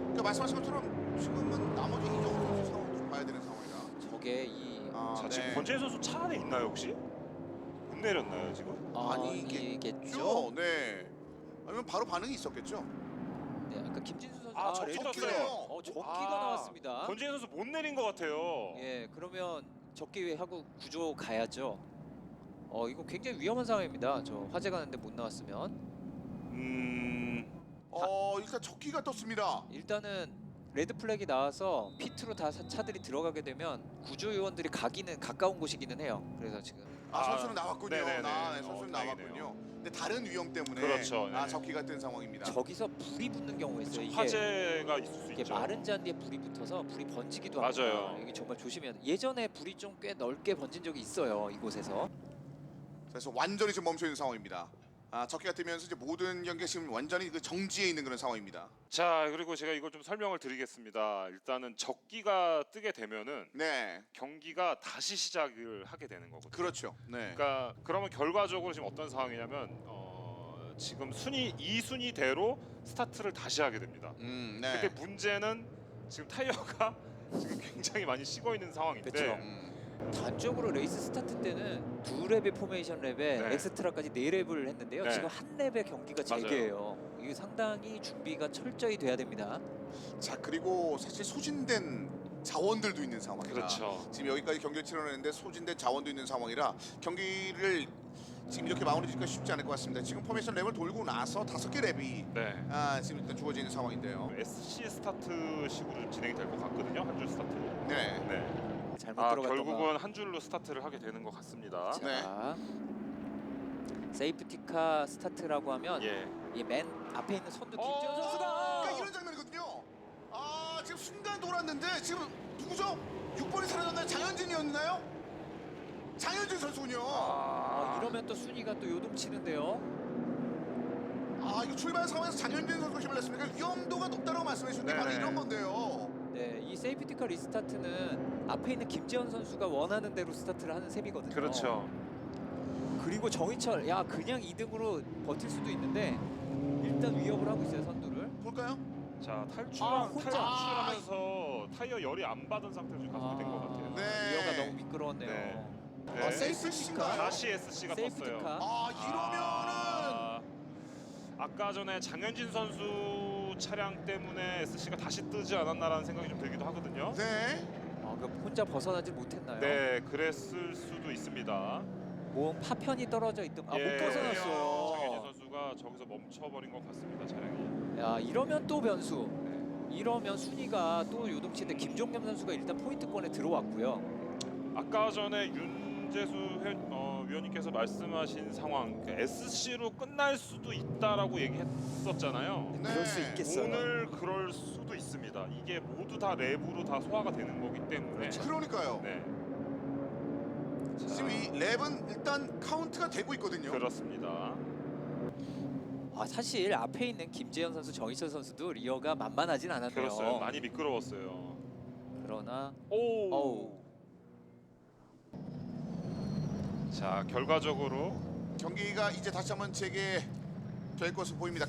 그러니까 말씀하신 것처럼 지금은 나머지 이정우 선수 상황을 좀 봐야 되는 상황이라. 저게 이 자, 네. 지금 권재인 선수 차 안에 있나요 혹시? 못 내렸나요 지금? 아니겠죠? 네. 아니면 바로 반응이 있었겠죠. 네, 아까 김진수 선수 아, 저기 레드플. 떴어요. 적기가 아, 나왔습니다. 권재인 선수 못 내린 것 같아요. 예, 그러면 적기 하고 구조 가야죠. 이거 굉장히 위험한 상황입니다. 저 화재 가는데 못 나왔으면 일단 적기가 떴습니다. 일단은 레드 플래기 나와서 피트로 다 차들이 들어가게 되면 구조 요원들이 가기는 가까운 곳이기는 해요. 그래서 지금 선수는 나왔군요. 네네네. 선수는 다행이네요. 나왔군요. 근데 다른 위험 때문에 그렇죠, 네. 적기가 뜬 상황입니다. 저기서 불이 붙는 경우가 있어요. 이게 화재가 있을 수 이게 있죠. 마른 잔디에 불이 붙어서 불이 번지기도 맞아요. 합니다. 이게 정말 조심해야 돼. 예전에 불이 좀 꽤 넓게 번진 적이 있어요. 이곳에서. 그래서 완전히 지금 멈춰 있는 상황입니다. 적기가 뜨면서 이제 모든 경기가 지금 완전히 그 정지해 있는 그런 상황입니다. 자, 그리고 제가 이걸 좀 설명을 드리겠습니다. 일단은 적기가 뜨게 되면은 네, 경기가 다시 시작을 하게 되는 거거든요. 그렇죠. 네. 그러니까 그러면 결과적으로 지금 어떤 상황이냐면 지금 이 순위대로 스타트를 다시 하게 됩니다. 네. 근데 문제는 지금 타이어가 지금 굉장히 많이 식어 있는 상황인데 그렇죠. 단적으로 레이스 스타트 때는 2랩의 포메이션 랩에 네. 엑스트라까지 4랩을 했는데요. 네. 지금 한 랩의 경기가 맞아요. 재개예요. 이게 상당히 준비가 철저히 돼야 됩니다. 자, 그리고 사실 소진된 자원들도 있는 상황이라. 그렇죠. 지금 여기까지 경기를 치러내는데 소진된 자원도 있는 상황이라 경기를 지금 이렇게 마무리 짓기가 쉽지 않을 것 같습니다. 지금 포메이션 랩을 돌고 나서 5개 랩이 네. 지금 일단 주어져 있는 상황인데요. SC 스타트식으로 좀 진행이 될 것 같거든요. 한 줄 스타트. 네. 네. 잘못 들어갔다가 결국은 한 줄로 스타트를 하게 되는 것 같습니다. 자, 세이프티카 스타트라고 하면 예. 이 맨 앞에 있는 선두 김지현 선수가 그러니까 이런 장면이거든요. 지금 순간 돌았는데 지금 누구죠? 6번이 사라졌나요? 장현진이었나요? 장현진 선수군요. 이러면 또 순위가 또 요동치는데요. 이거 출발 상황에서 장현진 선수가 힘을 냈으니까 위험도가 높다고 말씀해 주는데 바로 네네. 이런 건데요. 네, 이 세이프티카 리스타트는 앞에 있는 김지현 선수가 원하는 대로 스타트를 하는 셈이거든요. 그렇죠. 그리고 정희철, 그냥 2등으로 버틸 수도 있는데 일단 위협을 하고 있어요, 선두를. 볼까요? 자, 혼자. 탈출하면서 타이어 열이 안 받은 상태로 지금 가속이 된것 같아요. 네. 리어가 너무 미끄러웠네요. 네. 네. 세이프티카. 다시 SC가 떴어요. 세이프티카. 이러면은 아까 전에 장현진 선수 차량 때문에 SC가 다시 뜨지 않았나라는 생각이 좀 들기도 하거든요. 네. 그럼 혼자 벗어나질 못했나요? 네, 그랬을 수도 있습니다. 뭐 파편이 떨어져 있던 못 장현진 벗어났어요. 선수가 저기서 멈춰버린 것 같습니다, 차량이. 야, 이러면 또 변수. 네. 이러면 순위가 또 요동치는데 김종겸 선수가 일단 포인트권에 들어왔고요. 아까 전에 윤재수 위원님께서 말씀하신 상황, SC로 끝날 수도 있다라고 얘기했었잖아요. 네. 그럴 수 있겠어요. 오늘 그럴 수도 있습니다. 이게 모두 다 랩으로 다 소화가 되는 거기 때문에. 그러니까요. 네. 지금 이 랩은 일단 카운트가 되고 있거든요. 그렇습니다. 아, 사실 앞에 있는 김재현 선수, 정희철 선수도 리어가 만만하진 않았네요. 그렇어요. 많이 미끄러웠어요. 그러나 오. 어우. 자, 결과적으로 경기가 이제 다시 한번 재개될 것으로 보입니다.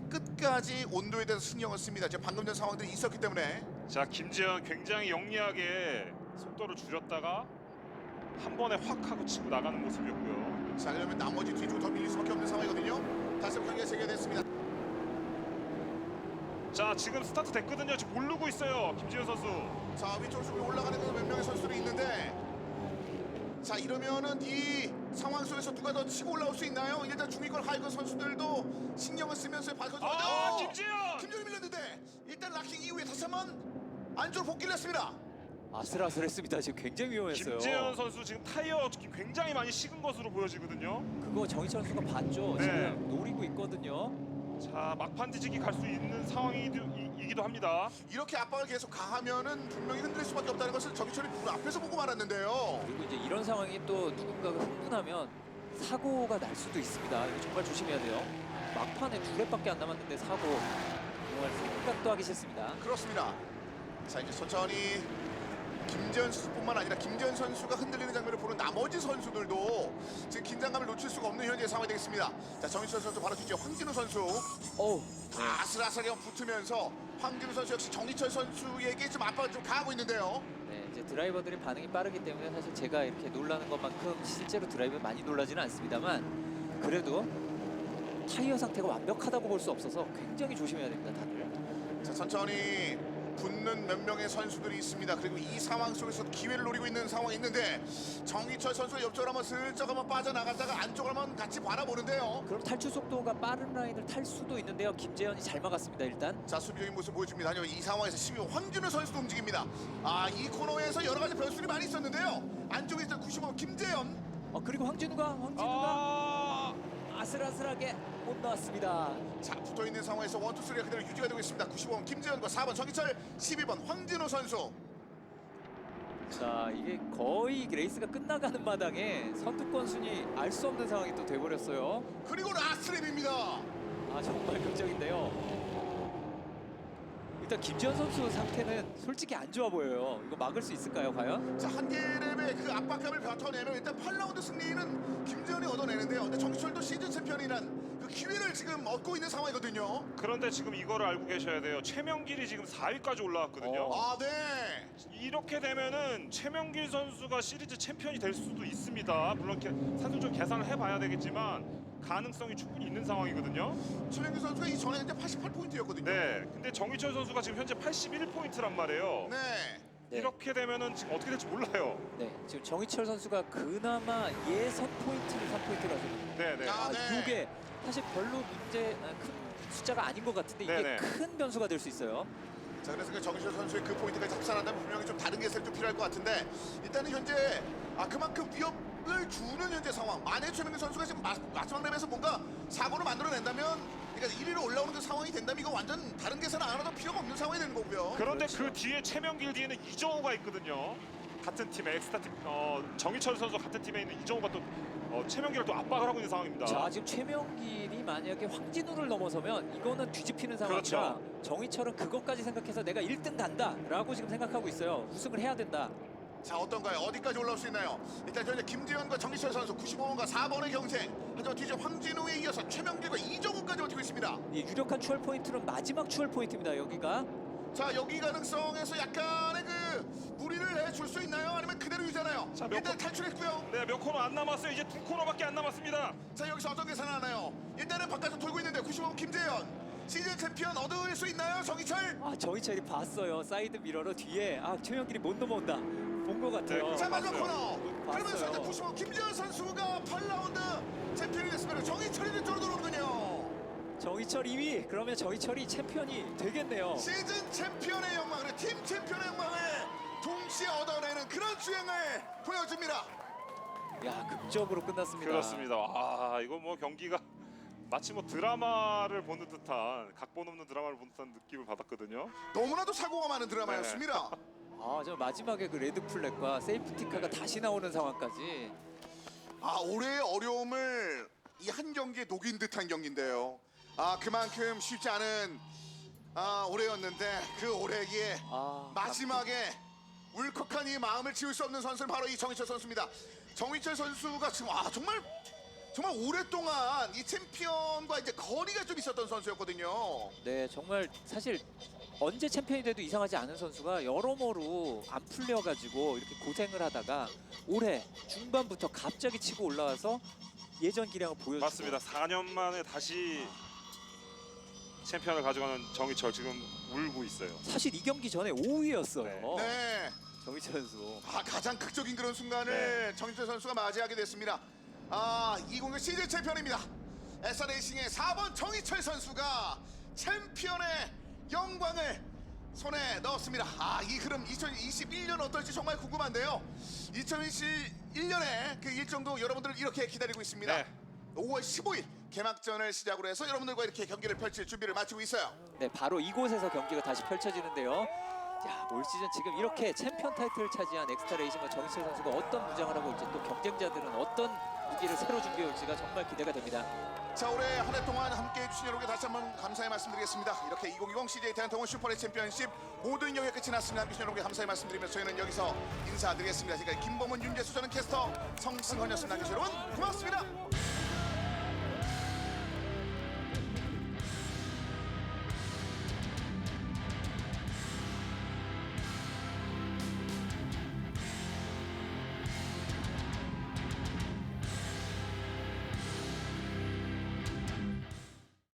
끝까지 온도에 대해서 신경을 씁니다. 지금 방금 전 상황들이 있었기 때문에. 자, 김재현 굉장히 영리하게 속도를 줄였다가 한 번에 확 하고 치고 나가는 모습이었고요. 자, 그러면 나머지 뒤쪽으로 더 밀릴 수밖에 없는 상황이거든요. 다시 한번 경기가 재개됐습니다. 자, 지금 스타트 됐거든요. 지금 모르고 있어요. 김재현 선수. 자, 위쪽으로 쭉 올라가는 몇 명의 선수들이 있는데, 자, 이러면은 이 상황 속에서 누가 더 치고 올라올 수 있나요? 일단 중위권 하위권 선수들도 신경을 쓰면서 밝혀줘. 아, 김재현! 김재현이 밀렸는데 일단 락킹 이후에 다시 한번 안쪽으로 복귀를 했습니다. 아슬아슬했습니다. 지금 굉장히 위험했어요. 김재현 선수 지금 타이어 굉장히 많이 식은 것으로 보여지거든요. 그거 정희철 선수가 봤죠. 네. 지금 노리고 있거든요. 자, 막판 뒤지기 갈 수 있는 상황이기도 합니다. 이렇게 압박을 계속 가하면은 분명히 흔들릴 수밖에 없다는 것을 정희철이 눈 앞에서 보고 말았는데요. 그리고 이제 이런 상황이 또 누군가가 흥분하면 사고가 날 수도 있습니다. 이거 정말 조심해야 돼요. 막판에 2랩밖에 안 남았는데 사고 정말 생각도 하기 싫습니다. 그렇습니다. 자, 이제 천천히 김재현 선수뿐만 아니라 김재현 선수가 흔들리는 장면을 보는 나머지 선수들도 지금 긴장감을 놓칠 수가 없는 현재 상황이 되겠습니다. 자, 정희철 선수 바로 뒤에 황진우 선수 어우, 아슬아슬하게 붙으면서 황진우 선수 역시 정희철 선수에게 좀 압박을 좀 가하고 있는데요. 네, 이제 드라이버들이 반응이 빠르기 때문에 사실 제가 이렇게 놀라는 것만큼 실제로 드라이버 많이 놀라지는 않습니다만 그래도 타이어 상태가 완벽하다고 볼 수 없어서 굉장히 조심해야 됩니다, 다들. 자, 천천히 붙는 몇 명의 선수들이 있습니다. 그리고 이 상황 속에서 기회를 노리고 있는 상황이 있는데 정희철 선수가 옆쪽으로 한번 슬쩍 한번 빠져나갔다가 안쪽을 한번 같이 바라보는데요. 그럼 탈출 속도가 빠른 라인을 탈 수도 있는데요. 김재현이 잘 막았습니다, 일단. 자, 수비적인 모습 보여줍니다. 하지만 이 상황에서 12호 황준우 선수도 움직입니다. 아, 이 코너에서 여러 가지 변수들이 많이 있었는데요. 안쪽에 있던 95호 김재현. 그리고 황진우가 아슬아슬하게 못 나왔습니다. 자, 붙어있는 상황에서 1, 2, 3가 그대로 유지가 되고 있습니다. 95번 김재현과 4번 정희철, 12번 황진우 선수. 자, 이게 거의 레이스가 끝나가는 마당에 선두권 순위 알 수 없는 상황이 또 돼버렸어요. 그리고 라스트랩입니다. 아, 정말 극적인데요. 일단 김재현 선수 상태는 솔직히 안 좋아 보여요. 이거 막을 수 있을까요, 과연? 자, 한계랩의 그 압박감을 버텨내면 일단 8라운드 승리는 김재현이 얻어내는데요. 근데 정희철도 시즌 챔피언이란 그 기회를 지금 얻고 있는 상황이거든요. 그런데 지금 이거를 알고 계셔야 돼요. 최명길이 지금 4위까지 올라왔거든요. 아, 네. 이렇게 되면은 최명길 선수가 시리즈 챔피언이 될 수도 있습니다. 물론 산술적 계산을 해봐야 되겠지만 가능성이 충분히 있는 상황이거든요. 최명규 선수가 이 전에 이제 88포인트였거든요. 네, 근데 정희철 선수가 지금 현재 81포인트란 말이에요. 네. 네. 이렇게 되면은 지금 어떻게 될지 몰라요. 네, 지금 정희철 선수가 그나마 예선 포인트를 3포인트 가지고 네, 네. 아, 네. 이게 사실 별로 큰 숫자가 아닌 것 같은데 이게 네네. 큰 변수가 될 수 있어요. 자, 그래서 그 정희철 선수의 그 포인트까지 합산한다면 분명히 좀 다른 개설이 좀 필요할 것 같은데 일단은 현재 그만큼 위협을 주는 현재 상황. 만약 최명규 선수가 지금 마지막 랩에서 뭔가 사고를 만들어낸다면, 그러니까 1위로 올라오는 그 상황이 된다면 이거 완전 다른 계산 안 하나도 필요가 없는 상황이 되는 거고요. 그런데 그렇죠. 그 뒤에 최명길 뒤에는 이정우가 있거든요. 같은 팀에 엑스타 팀, 정희철 선수 같은 팀에 있는 이정우가 또 최명길을 또 압박을 하고 있는 상황입니다. 자, 지금 최명길이 만약에 황진우를 넘어서면 이거는 뒤집히는 상황이라 그렇죠. 정희철은 그것까지 생각해서 내가 1등 간다라고 지금 생각하고 있어요. 우승을 해야 된다. 자, 어떤가요? 어디까지 올라올 수 있나요? 일단 현재 김재현과 정희철 선수 95번과 4번의 경쟁. 하지만 뒤져 황진우에 이어서 최명길과 이정우까지 버티고 있습니다. 이 유력한 추월 포인트는 마지막 추월 포인트입니다. 여기가. 자, 여기 가능성에서 약간의 그 무리를 해줄 수 있나요? 아니면 그대로 유지하나요? 자, 일단 탈출했고요. 네, 몇 코너 안 남았어요. 이제 2코너밖에 안 남았습니다. 자, 여기서 어떤 계산을 하나요? 일단은 바깥으로 돌고 있는데 95번 김재현. 시즌 챔피언 얻을 수 있나요? 정희철? 정희철이 봤어요. 사이드 미러로 뒤에 최명길이 못 넘어온다. 본 것 같아요. 네, 자, 마지막 봤어요. 코너. 그러면서 일단 95번 김재현 선수가 8라운드 챔피언이 됐습니다. 정희철이 뒤쪽으로 들어오는군요. 정희철 2위. 그러면 정희철이 챔피언이 되겠네요. 시즌 챔피언의 영광을, 팀 챔피언의 영광을 동시에 얻어내는 그런 주행을 보여줍니다. 야, 극적으로 끝났습니다. 그렇습니다. 이거 뭐 경기가 마치 뭐 드라마를 보는 듯한 각본 없는 드라마를 보는 듯한 느낌을 받았거든요. 너무나도 사고가 많은 드라마였습니다. 저 마지막에 그 레드 플랫과 세이프티카가 다시 나오는 상황까지. 올해의 어려움을 이 한 경기에 녹인 듯한 경기인데요. 그만큼 쉽지 않은 올해였는데 그 올해에 마지막에 울컥한 이 마음을 지울 수 없는 선수는 바로 이 정희철 선수입니다. 정희철 선수가 지금 정말 오랫동안 이 챔피언과 이제 거리가 좀 있었던 선수였거든요. 네, 정말 사실 언제 챔피언이 돼도 이상하지 않은 선수가 여러모로 안 풀려가지고 이렇게 고생을 하다가 올해 중반부터 갑자기 치고 올라와서 예전 기량을 보여주고. 맞습니다. 4년 만에 다시 챔피언을 가져가는 정희철 지금 울고 있어요. 사실 이 경기 전에 5위였어요. 네. 정희철 선수. 가장 극적인 그런 순간을 정희철 선수가 맞이하게 됐습니다. 2020 시즌 챔피언입니다. SR레이싱의 4번 정희철 선수가 챔피언의 영광을 손에 넣었습니다. 이 흐름 2021년 어떨지 정말 궁금한데요. 2021년에 그 일정도 여러분들을 이렇게 기다리고 있습니다. 네. 5월 15일 개막전을 시작으로 해서 여러분들과 이렇게 경기를 펼칠 준비를 마치고 있어요. 네, 바로 이곳에서 경기가 다시 펼쳐지는데요. 올 시즌 지금 이렇게 챔피언 타이틀을 차지한 엑스타레이싱과 정희철 선수가 어떤 무장을 하고 올지, 또 경쟁자들은 어떤 무기를 새로 준비해 올지가 정말 기대가 됩니다. 자, 올해 한 해 동안 함께해 주신 여러분께 다시 한번 감사의 말씀드리겠습니다. 이렇게 2020 CJ 대한통운 슈퍼레 챔피언십 모든 영역 끝이 났습니다. 함께해 주신 여러분께 감사의 말씀드리면서 저희는 여기서 인사드리겠습니다. 지금까지 김범은, 윤재수, 저는 캐스터 성승헌이었습니다. 함께해 주신 여러분 고맙습니다.